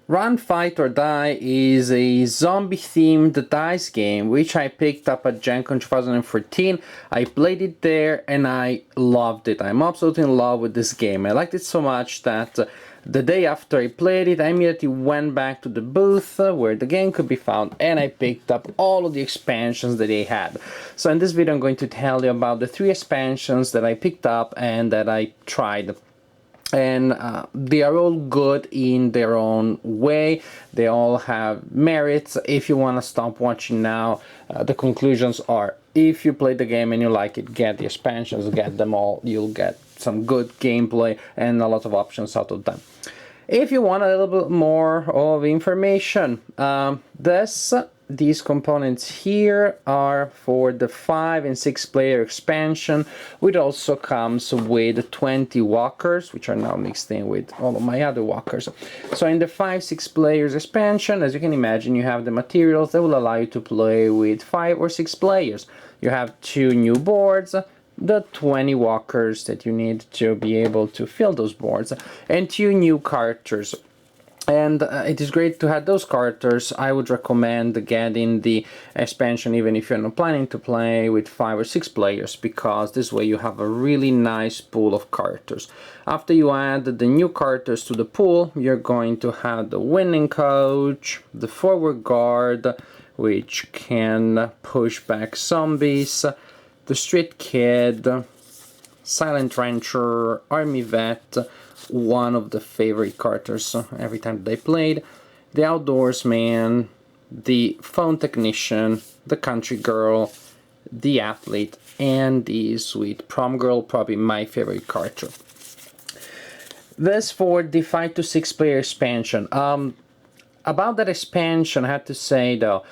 Run, Fight or Die is a zombie-themed dice game which I picked up at Gen Con 2014. I played it there and I loved it. I'm absolutely in love with this game. I liked it so much that the day after I played it, I immediately went back to the booth where the game could be found and I picked up all of the expansions that they had. So in this video I'm going to tell you about the 3 expansions that I picked up and that I tried. And they are all good in their own way. They all have merits. If you want to stop watching now, the conclusions are: if you play the game and you like it, get the expansions, get them all. You'll get some good gameplay and a lot of options out of them. If you want a little bit more of information, these components here are for the 5 and 6 player expansion, which also comes with 20 walkers, which are now mixed in with all of my other walkers. So in the 5-6 players expansion, as you can imagine, you have the materials that will allow you to play with 5 or 6 players. You have 2 new boards, the 20 walkers that you need to be able to fill those boards, and 2 new characters. And it is great to have those characters. I would recommend getting the expansion even if you're not planning to play with 5 or 6 players, because this way you have a really nice pool of characters. After you add the new characters to the pool, you're going to have the winning coach, the forward guard, which can push back zombies, the street kid, silent rancher, army vet, one of the favorite characters every time they played, the outdoors man, the phone technician, the country girl, the athlete, and the sweet prom girl, probably my favorite character. This for the 5 to 6 player expansion. About that expansion, I have to say though,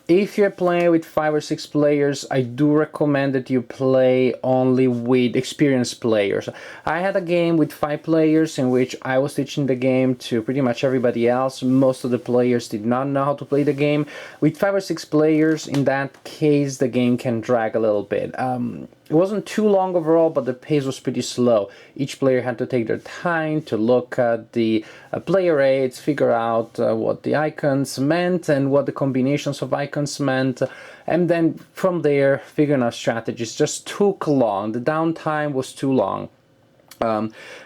if you're playing with 5 or 6 players, I do recommend that you play only with experienced players. I had a game with 5 players in which I was teaching the game to pretty much everybody else. Most of the players did not know how to play the game. With 5 or 6 players, in that case, the game can drag a little bit. It wasn't too long overall, but the pace was pretty slow. Each player had to take their time to look at the player aids, figure out what the icons meant and what the combinations of icons meant, and then from there figuring out strategies. Just took long. The downtime was too long.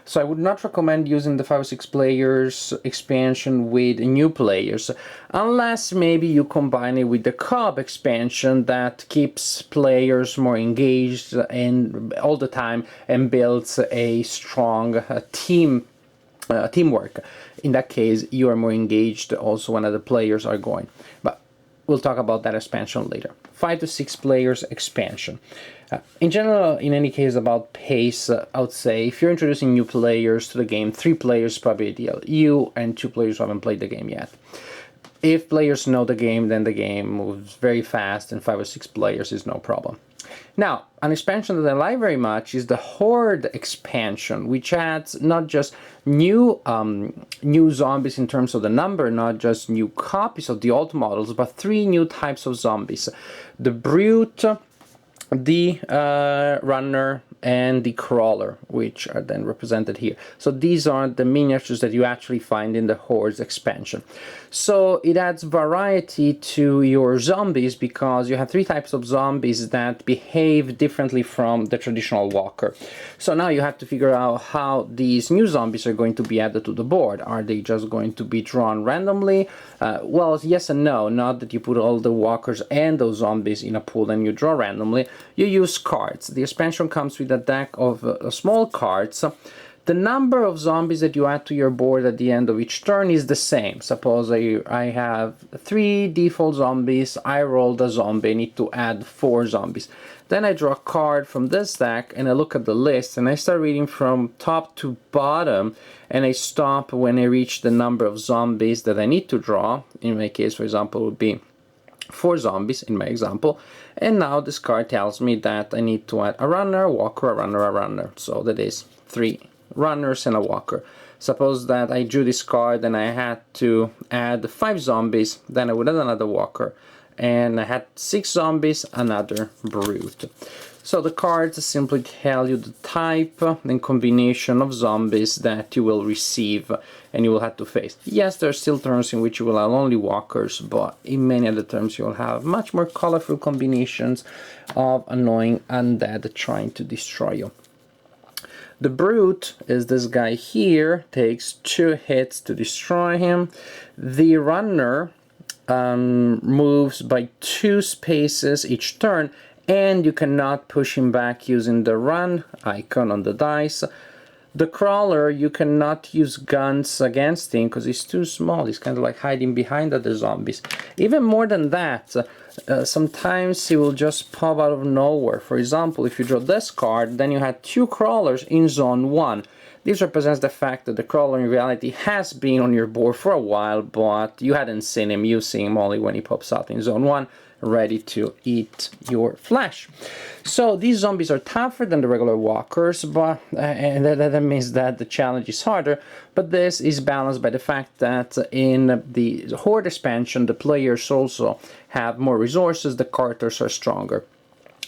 So I would not recommend using the 5 or 6 players expansion with new players, unless maybe you combine it with the co-op expansion that keeps players more engaged and all the time and builds a strong teamwork. In that case, you are more engaged also when other players are going. But we'll talk about that expansion later. 5 to 6 players expansion. In general, in any case, about pace, I would say if you're introducing new players to the game, 3 players is probably ideal. You and 2 players who haven't played the game yet. If players know the game, then the game moves very fast, and 5 or 6 players is no problem. Now, an expansion that I like very much is the Horde expansion, which adds not just new zombies in terms of the number, not just new copies of the old models, but 3 new types of zombies. The Brute, the Runner, and the Crawler, which are then represented here. So these are the miniatures that you actually find in the Hordes expansion. So it adds variety to your zombies because you have 3 types of zombies that behave differently from the traditional walker. So now you have to figure out how these new zombies are going to be added to the board. Are they just going to be drawn randomly? Well, yes and no. Not that you put all the walkers and those zombies in a pool and you draw randomly. You use cards. The expansion comes with a deck of small cards. The number of zombies that you add to your board at the end of each turn is the same. Suppose I have 3 default zombies, I rolled a zombie, I need to add 4 zombies. Then I draw a card from this deck and I look at the list and I start reading from top to bottom and I stop when I reach the number of zombies that I need to draw. In my case, for example, it would be 4 zombies in my example, and now this card tells me that I need to add a runner, a walker, a runner, a runner. So that is 3 runners and a walker. Suppose that I drew this card and I had to add 5 zombies, then I would add another walker, and I had 6 zombies, another brute. So the cards simply tell you the type and combination of zombies that you will receive and you will have to face. Yes, there are still turns in which you will have only walkers, but in many other turns you will have much more colorful combinations of annoying undead trying to destroy you. The brute is this guy here, takes 2 hits to destroy him. The runner moves by 2 spaces each turn, and you cannot push him back using the run icon on the dice. The crawler, you cannot use guns against him because he's too small. He's kind of like hiding behind other zombies. Even more than that, sometimes he will just pop out of nowhere. For example, if you draw this card, then you had 2 crawlers in zone 1. This represents the fact that the crawler in reality has been on your board for a while, but you hadn't seen him. You see him only when he pops out in zone 1, ready to eat your flesh. So these zombies are tougher than the regular walkers, but and that means that the challenge is harder, but this is balanced by the fact that in the horde expansion the players also have more resources, the characters are stronger.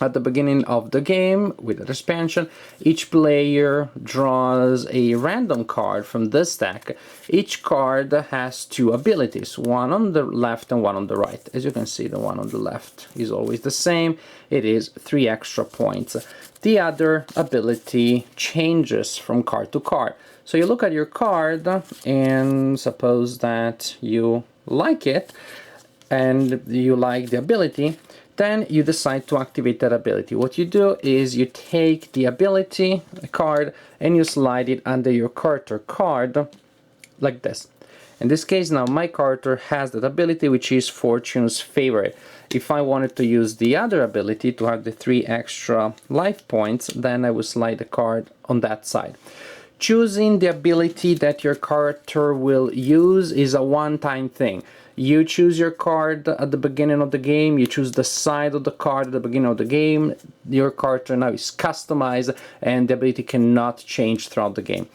At the beginning of the game, with the expansion, each player draws a random card from this deck. Each card has 2 abilities, one on the left and one on the right. As you can see, the one on the left is always the same. It is 3 extra points. The other ability changes from card to card. So you look at your card and suppose that you like it and you like the ability, then you decide to activate that ability. What you do is you take the ability card and you slide it under your character card like this. In this case now my character has that ability, which is Fortune's Favorite. If I wanted to use the other ability to have the 3 extra life points, then I would slide the card on that side. Choosing the ability that your character will use is a one-time thing. You choose your card at the beginning of the game, you choose the side of the card at the beginning of the game, your character now is customized and the ability cannot change throughout the game.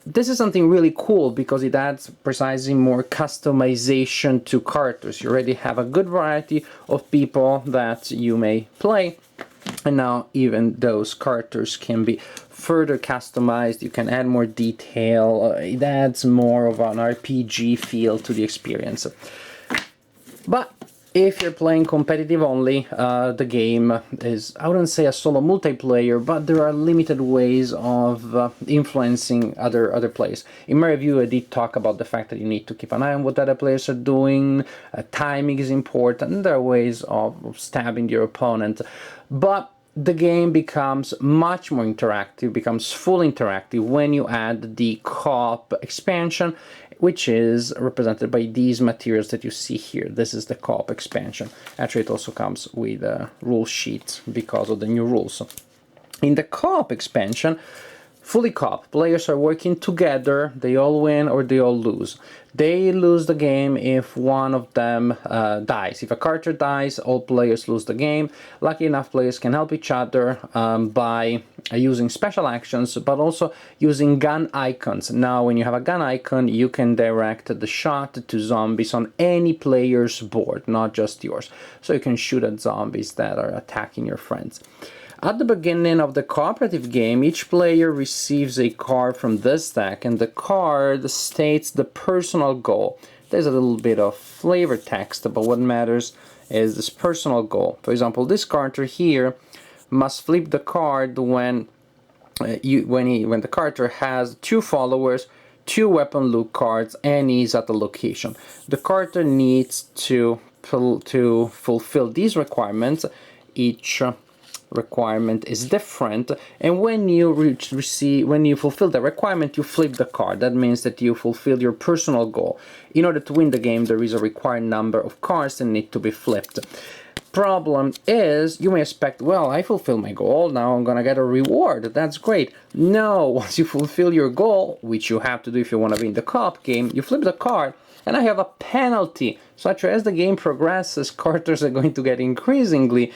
This is something really cool because it adds precisely more customization to characters. You already have a good variety of people that you may play, and now even those characters can be further customized. You can add more detail. It adds more of an RPG feel to the experience. But if you're playing competitive only, the game is, I wouldn't say a solo multiplayer, but there are limited ways of influencing other players. In my review I did talk about the fact that you need to keep an eye on what other players are doing, timing is important, there are ways of stabbing your opponent, but the game becomes much more interactive, becomes fully interactive when you add the co-op expansion, which is represented by these materials that you see here. This is the co-op expansion. Actually, it also comes with a rule sheet because of the new rules. In the co-op expansion, fully co-op, players are working together, they all win or they all lose. They lose the game if one of them dies. If a character dies, all players lose the game. Lucky enough, players can help each other by using special actions, but also using gun icons. Now, when you have a gun icon, you can direct the shot to zombies on any player's board, not just yours. So you can shoot at zombies that are attacking your friends. At the beginning of the cooperative game, each player receives a card from this deck, and the card states the personal goal. There's a little bit of flavor text, but what matters is this personal goal. For example, this character here must flip the card when the character has 2 followers, 2 weapon loot cards, and he's at the location. The character needs to fulfill these requirements. Each requirement is different, and when you fulfill the requirement, you flip the card. That means that you fulfill your personal goal. In order to win the game, there is a required number of cards that need to be flipped. Problem is, you may expect, well, I fulfilled my goal, now I'm gonna get a reward, that's great. No, once you fulfill your goal, which you have to do if you want to win the co-op game, you flip the card, and I have a penalty. So actually, as the game progresses, characters are going to get increasingly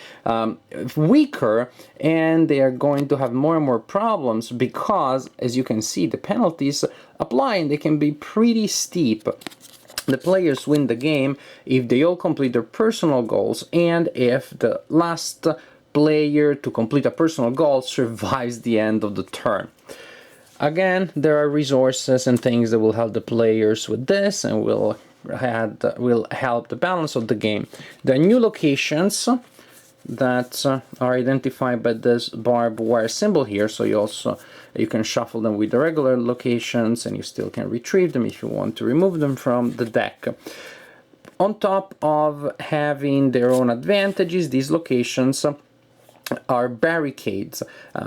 weaker, and they are going to have more and more problems because, as you can see, the penalties apply, and they can be pretty steep. The players win the game if they all complete their personal goals and if the last player to complete a personal goal survives the end of the turn. Again, there are resources and things that will help the players with this and will help the balance of the game. There are new locations that are identified by this barbed wire symbol here, so you can shuffle them with the regular locations and you still can retrieve them if you want to remove them from the deck. On top of having their own advantages, these locations are barricades.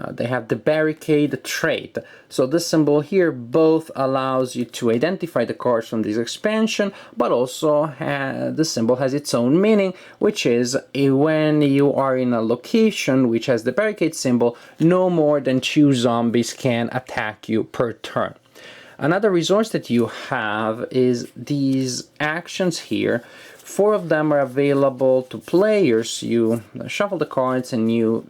They have the barricade trait. So this symbol here both allows you to identify the cards from this expansion, but also the symbol has its own meaning, which is when you are in a location which has the barricade symbol, no more than 2 zombies can attack you per turn. Another resource that you have is these actions here. 4 of them are available to players. You shuffle the cards and you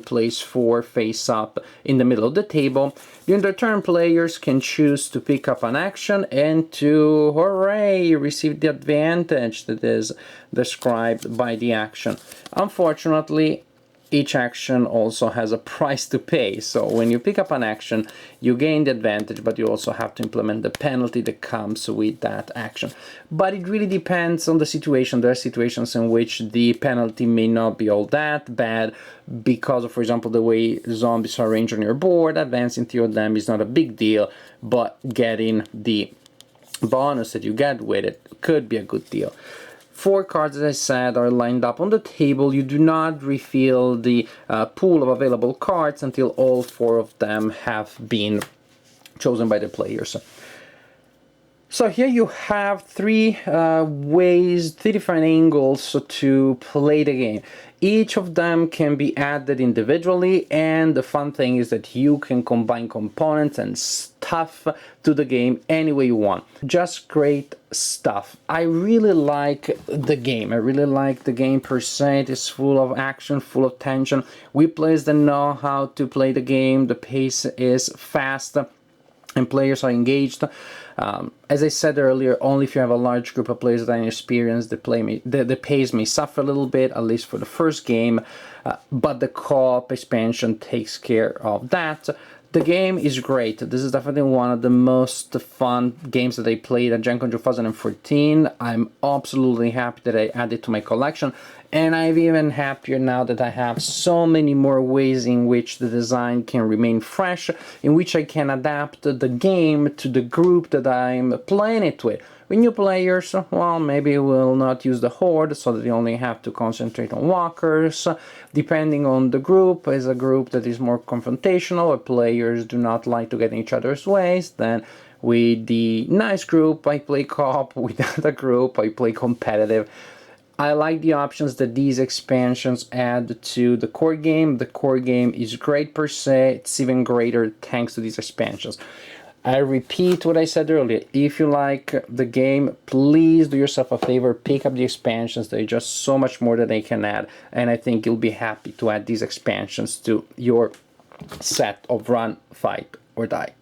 place 4 face up in the middle of the table. During the turn, players can choose to pick up an action and to, hooray, receive the advantage that is described by the action. Unfortunately, each action also has a price to pay. So when you pick up an action, you gain the advantage, but you also have to implement the penalty that comes with that action. But it really depends on the situation. There are situations in which the penalty may not be all that bad because of, for example, the way zombies are arranged on your board. Advancing through them is not a big deal, but getting the bonus that you get with it could be a good deal. 4 cards, as I said, are lined up on the table. You do not refill the pool of available cards until all 4 of them have been chosen by the players. So here you have 3 ways, 3 different angles to play the game. Each of them can be added individually, and the fun thing is that you can combine components and stuff to the game any way you want. Just great stuff. I really like the game. I really like the game per se. It is full of action, full of tension. We players that know how to play the game. The pace is fast and players are engaged. As I said earlier, only if you have a large group of players that are inexperienced, the pace may suffer a little bit, at least for the first game, but the co-op expansion takes care of that. The game is great. This is definitely one of the most fun games that I played at Gen Con 2014. I'm absolutely happy that I added it to my collection, and I'm even happier now that I have so many more ways in which the design can remain fresh, in which I can adapt the game to the group that I'm playing it with. With new players, well, maybe we'll not use the horde, so that they only have to concentrate on walkers. Depending on the group, is a group that is more confrontational, or players do not like to get in each other's ways, then with the nice group, I play co-op. With the other group, I play competitive. I like the options that these expansions add to the core game. The core game is great per se. It's even greater thanks to these expansions. I repeat what I said earlier. If you like the game, please do yourself a favor, pick up the expansions. There's just so much more that they can add, and I think you'll be happy to add these expansions to your set of run, fight, or die.